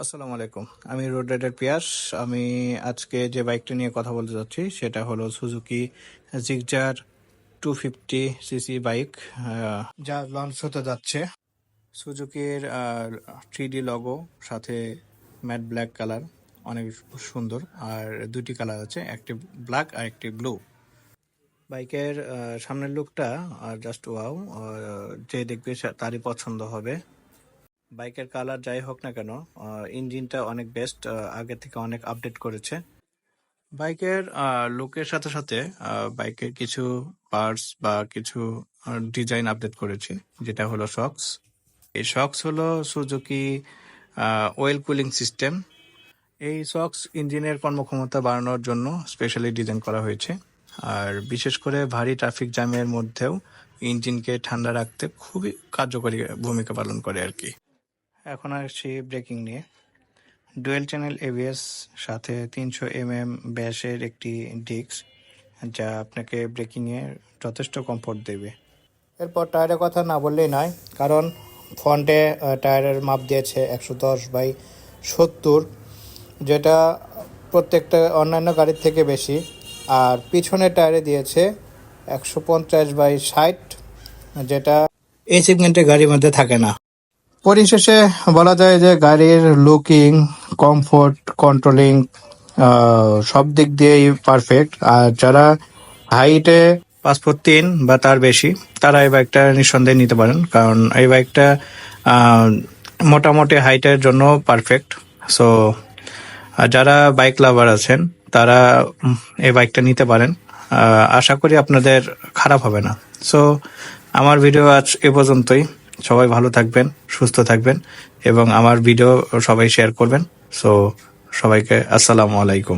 আসসালামু আলাইকুম। আমি রোড রাইডার পিয়াস। আমি আজকে যে বাইকটা নিয়ে কথা বলতে যাচ্ছি সেটা হলো সুজুকি জিগজার 250 সিসি বাইক, যা লঞ্চ হতে যাচ্ছে। সুজুকির 3D লগো, সাথে ম্যাট ব্ল্যাক কালার, অনেক সুন্দর। আর দুটি কালার আছে, একটি ব্ল্যাক আর একটি ব্লু। বাইকের সামনের লুকটা জাস্ট ওয়াও, যে দেখবে তারই পছন্দ হবে। বাইকের কালার যাই হোক না কেন, ইঞ্জিনটা অনেক বেস্ট, আগে থেকে অনেক আপডেট করেছে। বাইকের লুকের সাথে সাথে বাইকের কিছু পার্টস বা কিছু ডিজাইন আপডেট করেছে, যেটা হলো শক্স। এই শক্স হলো সুজুকি ওয়েল কুলিং সিস্টেম। এই শক্স ইঞ্জিনের কর্মক্ষমতা বাড়ানোর জন্য স্পেশালি ডিজাইন করা হয়েছে। আর বিশেষ করে ভারী ট্রাফিক জ্যামের মধ্যেও ইঞ্জিনকে ঠান্ডা রাখতে খুবই কার্যকরী ভূমিকা পালন করে আর কি। এখন আসছি ব্রেকিং নিয়ে। ডুয়েল চ্যানেল এবিএস, সাথে 300 mm ব্যাসের একটি ডিস্ক, যা আপনাকে ব্রেকিংয়ে যথেষ্ট কমফোর্ট দেবে। এরপর টায়ারের কথা না বললেই নয়, কারণ ফ্রন্টে টায়ারের মাপ দিয়েছে 110/70, যেটা প্রত্যেকটা অন্যান্য গাড়ির থেকে বেশি। আর পিছনের টায়ারে দিয়েছে 150/60, যেটা এই সেগমেন্টের গাড়ির মধ্যে থাকে না। পরিশেষে বলা যায় যে গাড়ির লুকিং, কমফোর্ট, কন্ট্রোলিং সব দিক দিয়েই পারফেক্ট। আর যারা হাইটে 5'3" বা তার বেশি, তারা এই বাইকটা নিঃসন্দেহে নিতে পারেন, কারণ এই বাইকটা মোটামুটি হাইটের জন্য পারফেক্ট। সো যারা বাইক লাভার আছেন তারা এই বাইকটা নিতে পারেন। আশা করি আপনাদের খারাপ হবে না। সো আমার ভিডিও আজ এ পর্যন্তই। সবাই ভালো থাকবেন, সুস্থ থাকবেন, এবং আমার ভিডিও সবাই শেয়ার করবেন। সো সবাইকে আসসালামু আলাইকুম।